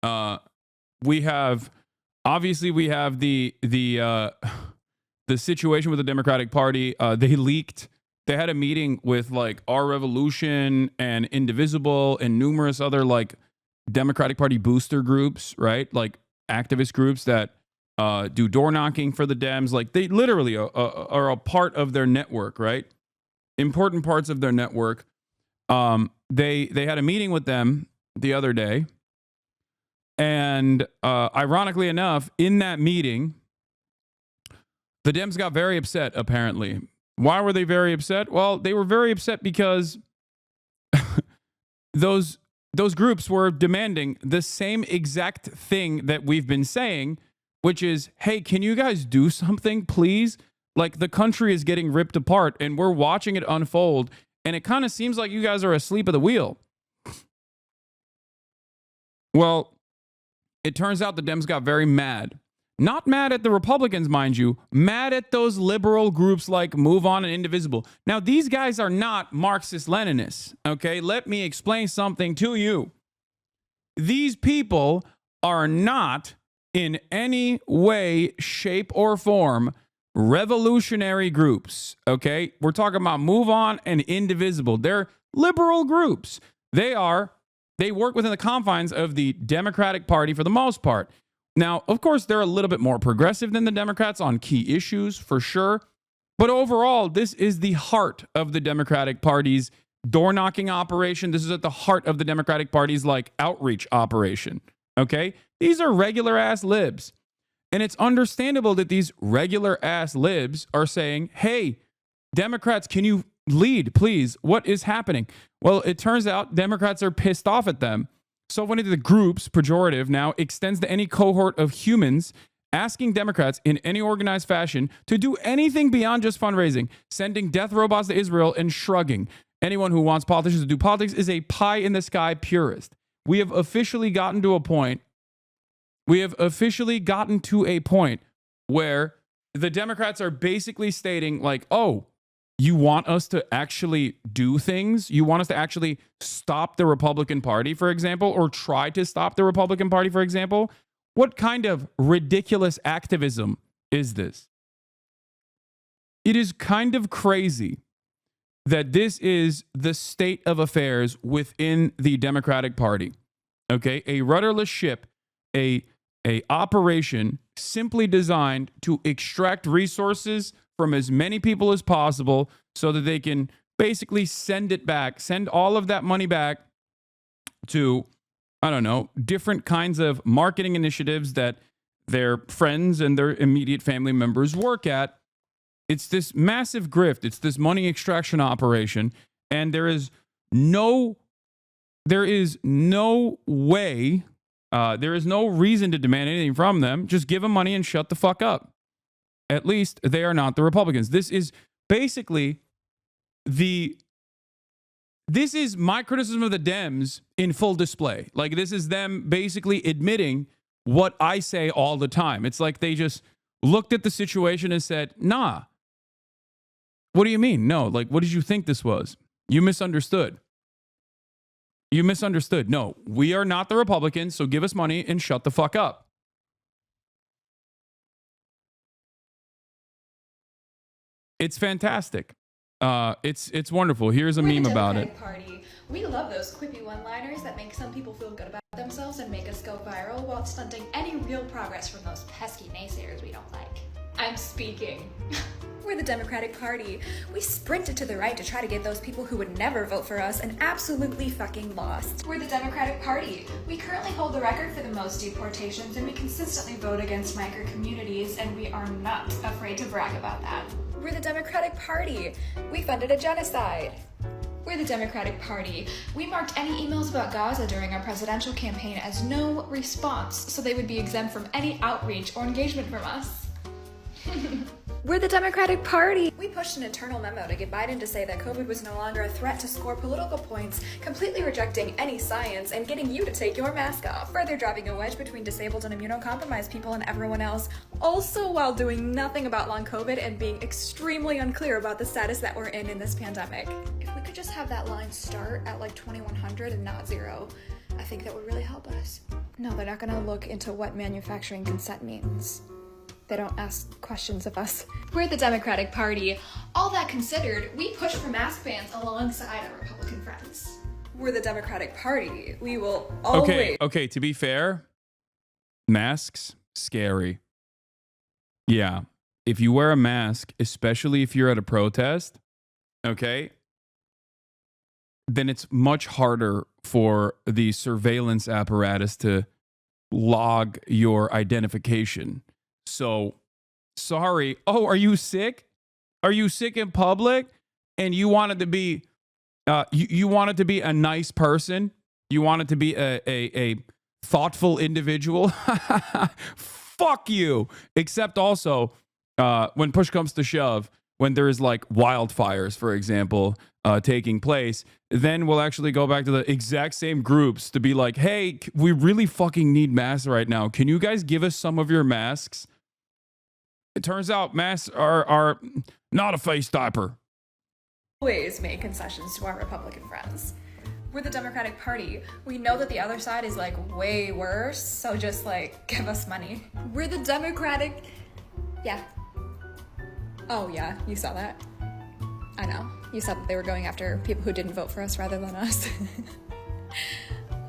We have obviously we have the situation with the Democratic Party. They leaked. They had a meeting with like Our Revolution and Indivisible and numerous other like Democratic Party booster groups, right? Like activist groups that do door knocking for the Dems. Like they literally are a part of their network, right? Important parts of their network. They had a meeting with them the other day, and ironically enough, in that meeting, the Dems got very upset. Apparently, why were they very upset? Well, they were very upset because those groups were demanding the same exact thing that we've been saying, which is, hey, can you guys do something, please? Like, the country is getting ripped apart, and we're watching it unfold, and it kind of seems like you guys are asleep at the wheel. Well, it turns out the Dems got very mad. Not mad at the Republicans, mind you, mad at those liberal groups like Move On and Indivisible. Now, these guys are not Marxist-Leninists, okay? Let me explain something to you. These people are not in any way, shape, or form revolutionary groups, okay? We're talking about Move On and Indivisible. They're liberal groups. They work within the confines of the Democratic Party for the most part. Now, of course, they're a little bit more progressive than the Democrats on key issues, for sure. But overall, this is the heart of the Democratic Party's door-knocking operation. This is at the heart of the Democratic Party's, like, outreach operation, okay? These are regular-ass libs. And it's understandable that these regular-ass libs are saying, hey, Democrats, can you lead, please? What is happening? Well, it turns out Democrats are pissed off at them. So one of the groups, pejorative now, extends to any cohort of humans asking Democrats in any organized fashion to do anything beyond just fundraising, sending death robots to Israel and shrugging. Anyone who wants politicians to do politics is a pie-in-the-sky purist. We have officially gotten to a point where the Democrats are basically stating like, oh, you want us to actually do things? You want us to actually stop the Republican Party, for example, or try to stop the Republican Party, for example? What kind of ridiculous activism is this? It is kind of crazy that this is the state of affairs within the Democratic Party. Okay, a rudderless ship, a operation simply designed to extract resources from as many people as possible so that they can basically send all of that money back to, I don't know, different kinds of marketing initiatives that their friends and their immediate family members work at. It's this massive grift. It's this money extraction operation. And there is no way, there is no reason to demand anything from them. Just give them money and shut the fuck up. At least they are not the Republicans. This is basically this is my criticism of the Dems in full display. Like, this is them basically admitting what I say all the time. It's like they just looked at the situation and said, nah. What do you mean? No, like, what did you think this was? You misunderstood. You misunderstood. No, we are not the Republicans, so give us money and shut the fuck up. It's fantastic. It's wonderful. Here's a meme about it. Party. We love those quippy one-liners that make some people feel good about themselves and make us go viral while stunting any real progress from those pesky naysayers we don't like. I'm speaking. We're the Democratic Party. We sprinted to the right to try to get those people who would never vote for us and absolutely fucking lost. We're the Democratic Party. We currently hold the record for the most deportations, and we consistently vote against migrant communities, and we are not afraid to brag about that. We're the Democratic Party. We funded a genocide. We're the Democratic Party. We marked any emails about Gaza during our presidential campaign as no response, so they would be exempt from any outreach or engagement from us. We're the Democratic Party. We pushed an internal memo to get Biden to say that COVID was no longer a threat to score political points, completely rejecting any science and getting you to take your mask off, further driving a wedge between disabled and immunocompromised people and everyone else, also while doing nothing about long COVID and being extremely unclear about the status that we're in this pandemic. If we could just have that line start at like 2100 and not 0, I think that would really help us. No, they're not gonna look into what manufacturing consent means. They don't ask questions of us. We're the Democratic Party. All that considered, we push for mask bans alongside our Republican friends. We're the Democratic Party. We will always... Okay, to be fair, masks, scary. Yeah. If you wear a mask, especially if you're at a protest, okay, then it's much harder for the surveillance apparatus to log your identification. So, sorry. Oh, are you sick? Are you sick in public? And you wanted to be, you wanted to be a nice person? You wanted to be a thoughtful individual? Fuck you. Except also, when push comes to shove, when there's like wildfires, for example, taking place, then we'll actually go back to the exact same groups to be like, hey, we really fucking need masks right now. Can you guys give us some of your masks? It turns out masks are not a face diaper. Always make concessions to our Republican friends. We're the Democratic Party. We know that the other side is like way worse, so just like give us money. We're the Democratic... Yeah. Oh yeah, you saw that. I know. You said that they were going after people who didn't vote for us rather than us.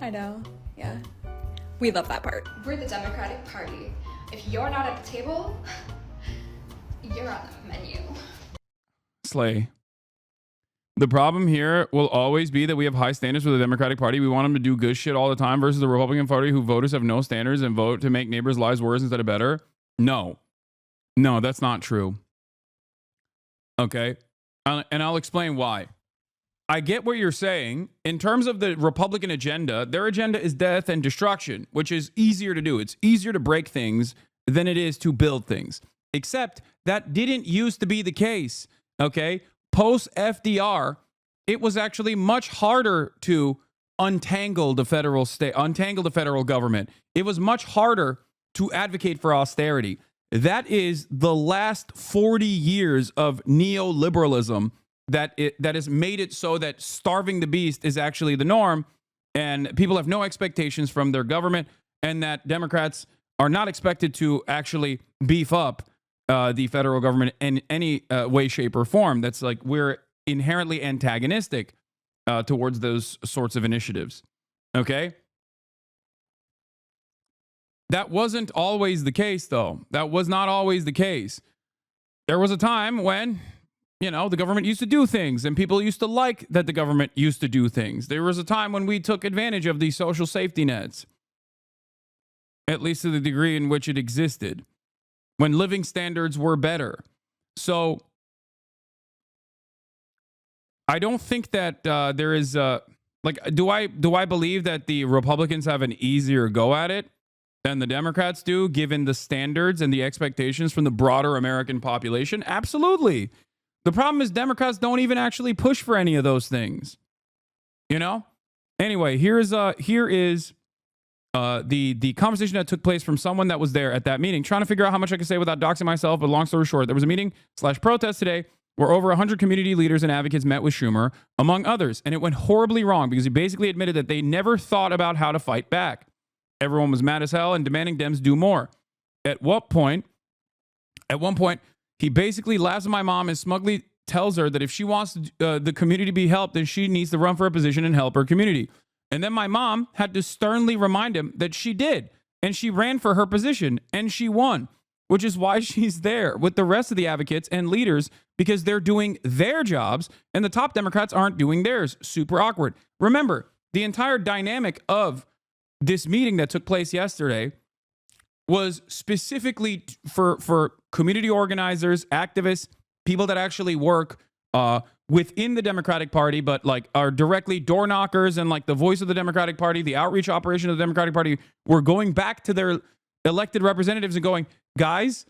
I know. Yeah. We love that part. We're the Democratic Party. If you're not at the table, you're on the menu. Slay. The problem here will always be that we have high standards for the Democratic Party. We want them to do good shit all the time versus the Republican Party who voters have no standards and vote to make neighbors' lives worse instead of better. No, that's not true. Okay. And I'll explain why. I get what you're saying. In terms of the Republican agenda, their agenda is death and destruction, which is easier to do. It's easier to break things than it is to build things. Except that didn't used to be the case. Okay. Post FDR, it was actually much harder to untangle the federal government. It was much harder to advocate for austerity. That is the last 40 years of neoliberalism that has made it so that starving the beast is actually the norm, and people have no expectations from their government, and that Democrats are not expected to actually beef up the federal government in any way, shape, or form. That's like we're inherently antagonistic towards those sorts of initiatives. Okay? That wasn't always the case, though. That was not always the case. There was a time when, the government used to do things and people used to like that the government used to do things. There was a time when we took advantage of these social safety nets, at least to the degree in which it existed, when living standards were better. So I don't think that there is do I believe that the Republicans have an easier go at it than the Democrats do, given the standards and the expectations from the broader American population? Absolutely. The problem is Democrats don't even actually push for any of those things. Anyway, here is the conversation that took place from someone that was there at that meeting, trying to figure out how much I can say without doxing myself. But long story short, there was a meeting/protest today where over 100 community leaders and advocates met with Schumer, among others, and it went horribly wrong because he basically admitted that they never thought about how to fight back. Everyone was mad as hell and demanding Dems do more. At one point, he basically laughs at my mom and smugly tells her that if she wants the community to be helped, then she needs to run for a position and help her community. And then my mom had to sternly remind him that she did. And she ran for her position and she won, which is why she's there with the rest of the advocates and leaders, because they're doing their jobs and the top Democrats aren't doing theirs. Super awkward. Remember, the entire dynamic of this meeting that took place yesterday was specifically for community organizers, activists, people that actually work within the Democratic Party, but like are directly door knockers and like the voice of the Democratic Party, the outreach operation of the Democratic Party, were going back to their elected representatives and going, guys,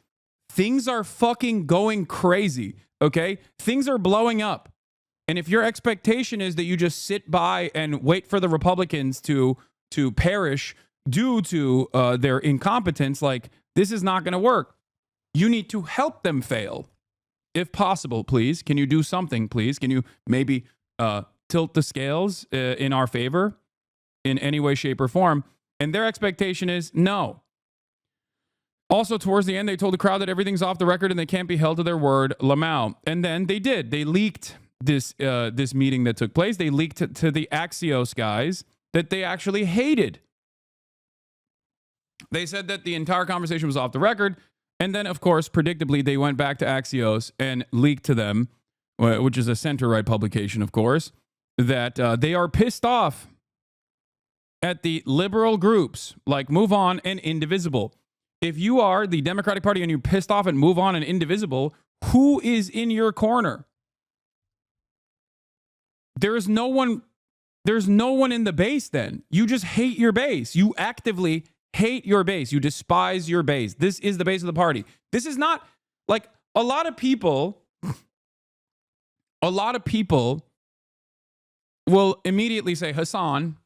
things are fucking going crazy. Okay. Things are blowing up. And if your expectation is that you just sit by and wait for the Republicans to perish due to their incompetence, like this is not going to work. You need to help them fail. If possible, please. Can you do something, please? Can you maybe tilt the scales in our favor in any way, shape, or form? And their expectation is no. Also, towards the end, they told the crowd that everything's off the record and they can't be held to their word, Lamau. And then they did. They leaked this meeting that took place. They leaked to the Axios guys that they actually hated. They said that the entire conversation was off the record. And then, of course, predictably, they went back to Axios and leaked to them, which is a center-right publication, of course, that they are pissed off at the liberal groups like Move On and Indivisible. If you are the Democratic Party and you're pissed off at Move On and Indivisible, who is in your corner? There's no one in the base then. You just hate your base. You actively hate your base. You despise your base. This is the base of the party. This is not like a lot of people will immediately say, Hasan,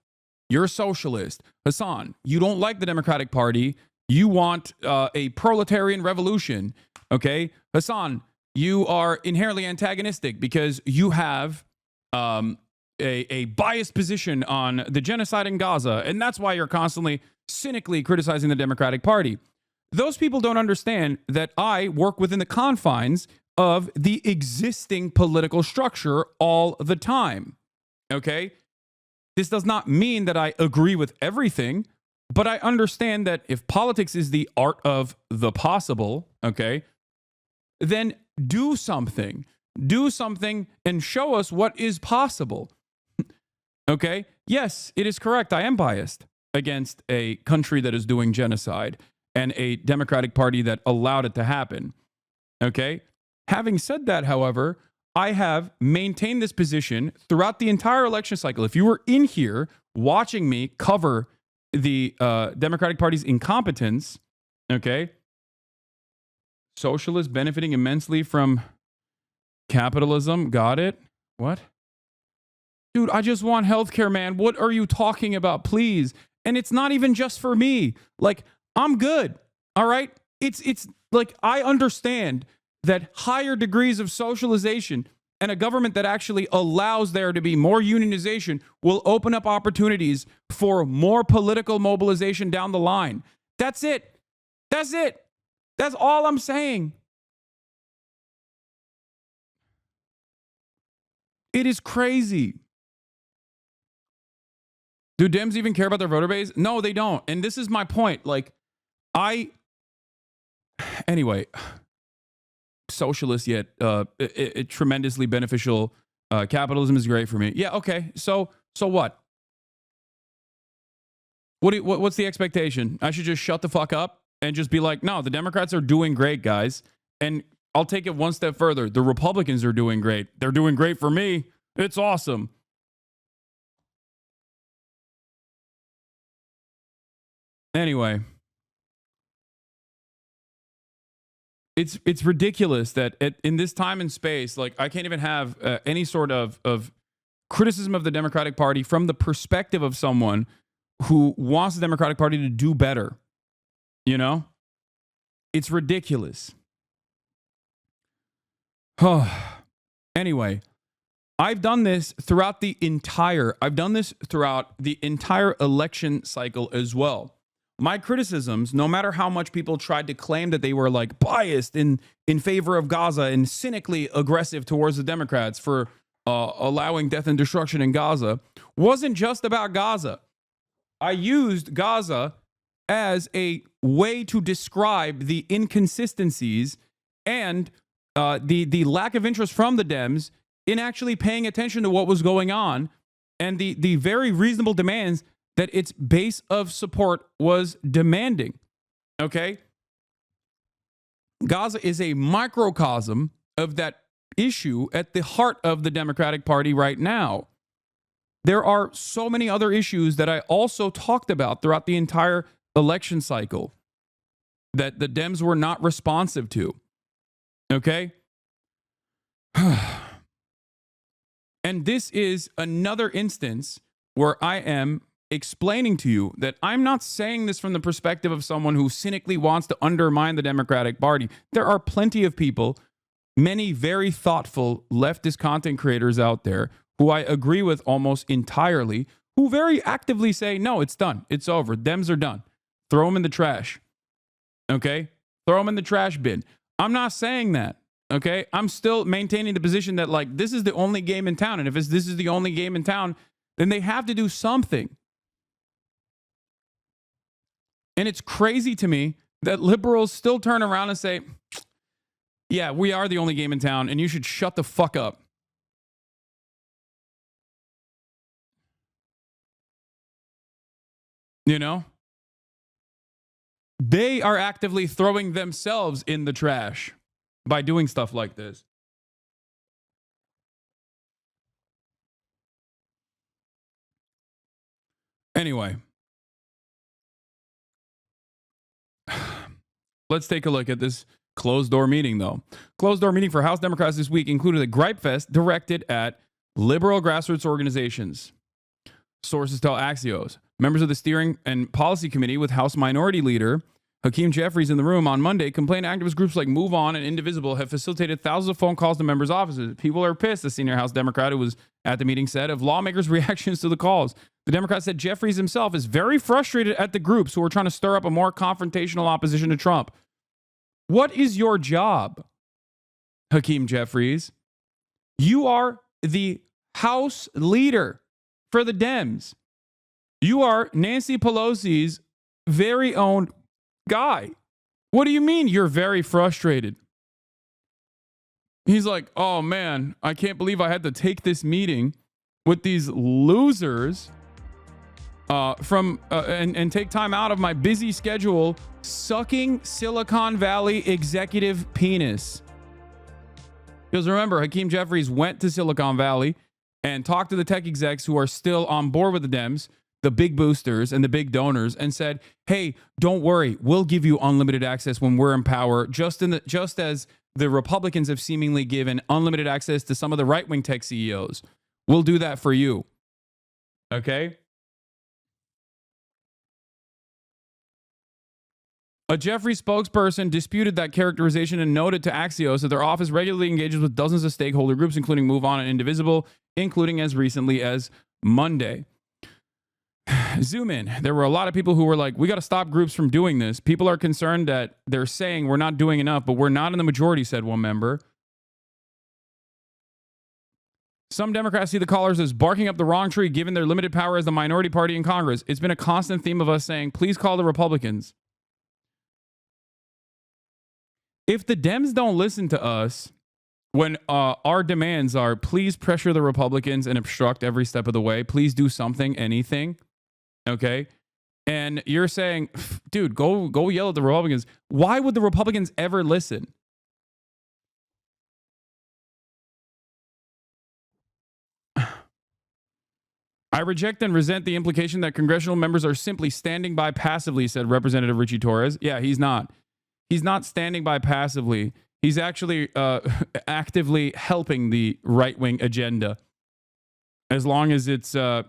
you're a socialist. Hasan, you don't like the Democratic Party. You want a proletarian revolution. Okay? Hasan, you are inherently antagonistic because you have a biased position on the genocide in Gaza, and that's why you're constantly cynically criticizing the Democratic Party. Those people don't understand that I work within the confines of the existing political structure all the time. Okay? This does not mean that I agree with everything, but I understand that if politics is the art of the possible, okay, then do something. Do something and show us what is possible. Okay? Yes, it is correct. I am biased against a country that is doing genocide and a Democratic Party that allowed it to happen. Okay? Having said that, however, I have maintained this position throughout the entire election cycle. If you were in here watching me cover the Democratic Party's incompetence, okay, socialists benefiting immensely from capitalism. Got it? What? Dude, I just want healthcare, man. What are you talking about, please? And it's not even just for me. Like, I'm good. All right? It's like, I understand that higher degrees of socialization and a government that actually allows there to be more unionization will open up opportunities for more political mobilization down the line. That's it. That's it. That's all I'm saying. It is crazy. Do Dems even care about their voter base? No, they don't. And this is my point. Like, anyway, socialist yet tremendously beneficial. Capitalism is great for me. Yeah, okay. So what? What's the expectation? I should just shut the fuck up and just be like, no, the Democrats are doing great, guys. And I'll take it one step further. The Republicans are doing great. They're doing great for me. It's awesome. Anyway, it's ridiculous that in this time and space, like, I can't even have any sort of criticism of the Democratic Party from the perspective of someone who wants the Democratic Party to do better. You know? It's ridiculous. Anyway, I've done this throughout the entire election cycle as well. My criticisms, no matter how much people tried to claim that they were like biased in favor of Gaza and cynically aggressive towards the Democrats for allowing death and destruction in Gaza, wasn't just about Gaza. I used Gaza as a way to describe the inconsistencies and the lack of interest from the Dems in actually paying attention to what was going on and the very reasonable demands that its base of support was demanding. Okay? Gaza is a microcosm of that issue at the heart of the Democratic Party right now. There are so many other issues that I also talked about throughout the entire election cycle that the Dems were not responsive to. Okay? And this is another instance where I am explaining to you that I'm not saying this from the perspective of someone who cynically wants to undermine the Democratic Party. There are plenty of people, many very thoughtful leftist content creators out there who I agree with almost entirely, who very actively say, no, it's done. It's over. Dems are done. Throw them in the trash. Okay? Throw them in the trash bin. I'm not saying that. Okay? I'm still maintaining the position that, like, this is the only game in town. And if this is the only game in town, then they have to do something. And it's crazy to me that liberals still turn around and say, yeah, we are the only game in town, and you should shut the fuck up. You know? They are actively throwing themselves in the trash by doing stuff like this. Anyway, let's take a look at this closed-door meeting, though. Closed-door meeting for House Democrats this week included a gripe fest directed at liberal grassroots organizations. Sources tell Axios. Members of the Steering and Policy Committee with House Minority Leader Hakeem Jeffries in the room on Monday complained activist groups like Move On and Indivisible have facilitated thousands of phone calls to members' offices. People are pissed, the senior House Democrat who was at the meeting said, of lawmakers' reactions to the calls. The Democrat said Jeffries himself is very frustrated at the groups who are trying to stir up a more confrontational opposition to Trump. What is your job, Hakeem Jeffries? You are the House leader for the Dems. You are Nancy Pelosi's very own guy. What do you mean you're very frustrated? He's like, oh man, I can't believe I had to take this meeting with these losers and take time out of my busy schedule sucking Silicon Valley executive penis. Because remember, Hakeem Jeffries went to Silicon Valley and talked to the tech execs who are still on board with the Dems, the big boosters and the big donors, and said, hey, don't worry, we'll give you unlimited access when we're in power, just as the Republicans have seemingly given unlimited access to some of the right-wing tech CEOs. We'll do that for you. Okay? A Jeffries spokesperson disputed that characterization and noted to Axios that their office regularly engages with dozens of stakeholder groups, including Move On and Indivisible, including as recently as Monday. Zoom in. There were a lot of people who were like, we got to stop groups from doing this. People are concerned that they're saying we're not doing enough, but we're not in the majority, said one member. Some Democrats see the callers as barking up the wrong tree given their limited power as the minority party in Congress. It's been a constant theme of us saying, please call the Republicans. If the Dems don't listen to us when our demands are, please pressure the Republicans and obstruct every step of the way, please do something, anything, okay? And you're saying, dude, go yell at the Republicans. Why would the Republicans ever listen? I reject and resent the implication that congressional members are simply standing by passively, said Representative Richie Torres. Yeah, he's not. He's not standing by passively. He's actually actively helping the right-wing agenda, as long as it's as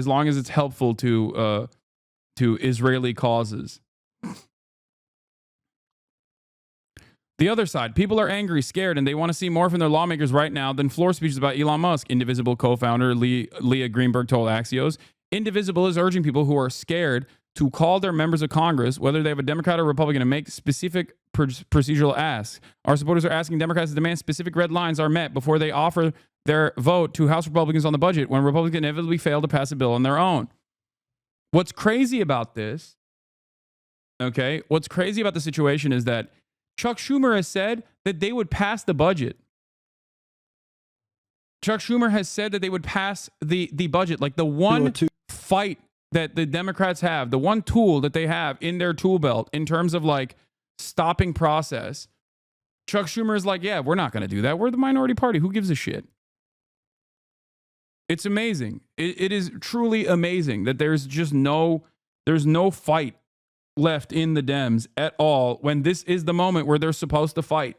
long as it's helpful to Israeli causes. The other side, people are angry, scared, and they want to see more from their lawmakers right now than floor speeches about Elon Musk. Indivisible co-founder Leah Greenberg told Axios. Indivisible is urging people who are scared to call their members of Congress, whether they have a Democrat or Republican, and make specific procedural asks. Our supporters are asking Democrats to demand specific red lines are met before they offer their vote to House Republicans on the budget when Republicans inevitably fail to pass a bill on their own. What's crazy about this, okay, what's crazy about the situation is that Chuck Schumer has said that they would pass the budget. Chuck Schumer has said that they would pass the budget. Like the one fight that the Democrats have, the one tool that they have in their tool belt in terms of like stopping process, Chuck Schumer is like, yeah, we're not going to do that. We're the minority party. Who gives a shit? It's amazing. It is truly amazing that there's no fight left in the Dems at all when this is the moment where they're supposed to fight.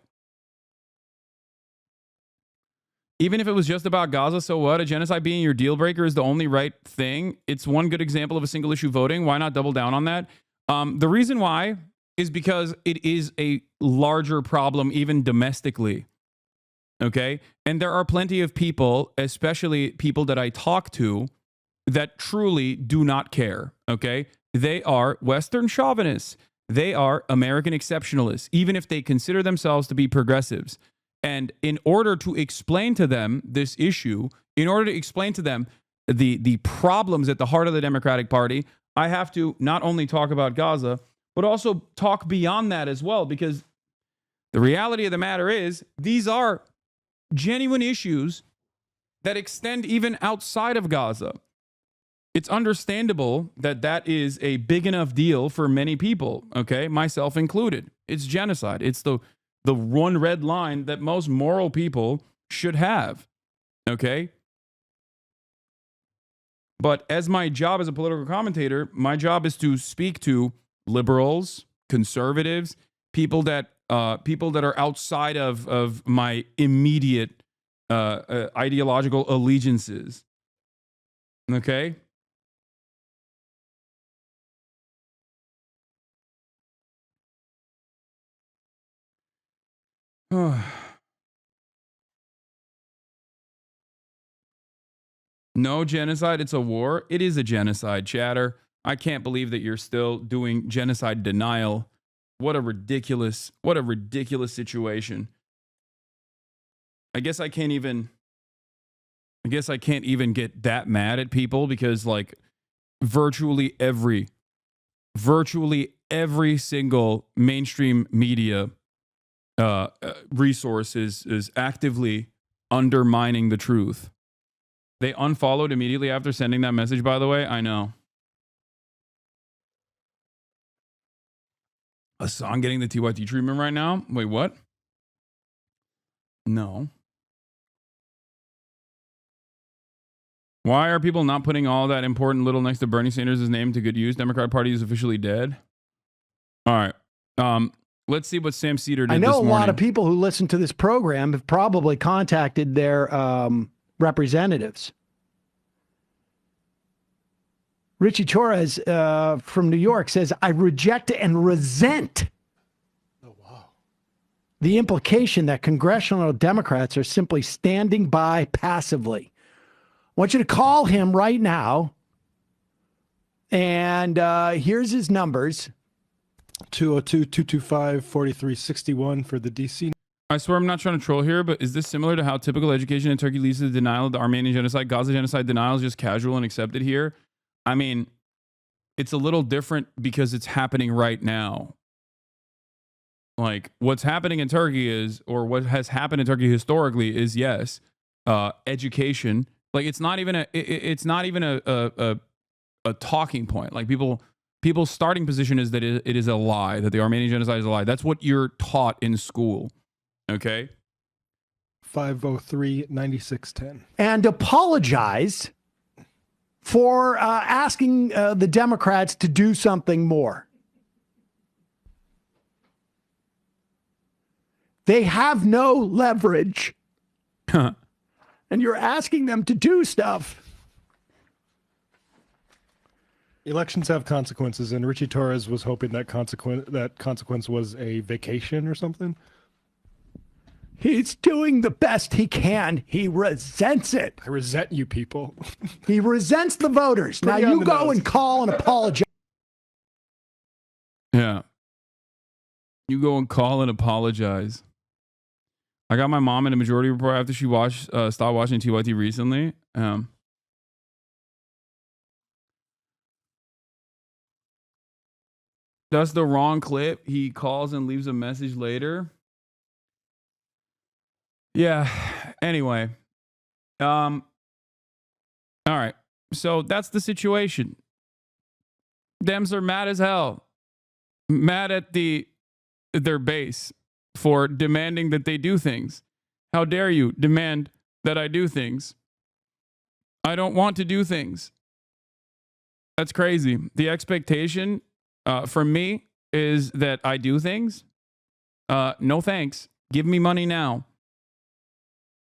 Even if it was just about Gaza, so what? A genocide being your deal breaker is the only right thing. It's one good example of a single issue voting. Why not double down on that? The reason why is because it is a larger problem, even domestically. Okay? And there are plenty of people, especially people that I talk to, that truly do not care, okay? They are Western chauvinists. They are American exceptionalists, even if they consider themselves to be progressives. And in order to explain to them this issue, in order to explain to them the problems at the heart of the Democratic Party, I have to not only talk about Gaza, but also talk beyond that as well, because the reality of the matter is these are genuine issues that extend even outside of Gaza. It's understandable that that is a big enough deal for many people, okay, myself included. It's genocide. It's the one red line that most moral people should have, okay? But as my job as a political commentator, my job is to speak to liberals, conservatives, people that are outside of my immediate ideological allegiances, okay? No genocide, it's a war. It is a genocide, chatter. I can't believe that you're still doing genocide denial. What a ridiculous situation. I guess I can't even get that mad at people because like virtually every single mainstream media resource is actively undermining the truth. They unfollowed immediately after sending that message, by the way. I know. Hassan getting the TYT treatment right now? Wait, what? No. Why are people not putting all that important little next to Bernie Sanders' name to good use? Democratic Party is officially dead. All right. Let's see what Sam Cedar did I know this a morning. lot of people who listen to this program have probably contacted their representatives. Richie Torres from New York says, I reject and resent the implication that congressional Democrats are simply standing by passively. I want you to call him right now. And here's his numbers. 202-225-4361 for the DC. I swear I'm not trying to troll here, but is this similar to how typical education in Turkey leads to the denial of the Armenian genocide? Gaza genocide denial is just casual and accepted here. I mean, it's a little different because it's happening right now. Like what's happening in Turkey is, or what has happened in Turkey historically is, yes, education. Like it's not even a talking point. Like people's starting position is that it is a lie, that the Armenian genocide is a lie. That's what you're taught in school. Okay. 503-9610. And apologize for asking the Democrats to do something more. They have no leverage. And you're asking them to do stuff. Elections have consequences, and Richie Torres was hoping that consequence was a vacation or something. He's doing the best he can. He resents it. I resent you people. He resents the voters. Now you go and call and apologize. Yeah. You go and call and apologize. I got my mom in a majority report after she stopped watching TYT recently. That's the wrong clip. He calls and leaves a message later. Yeah. Anyway. All right. So that's the situation. Dems are mad as hell. Mad at their base for demanding that they do things. How dare you demand that I do things? I don't want to do things. That's crazy. The expectation for me is that I do things. No thanks. Give me money now.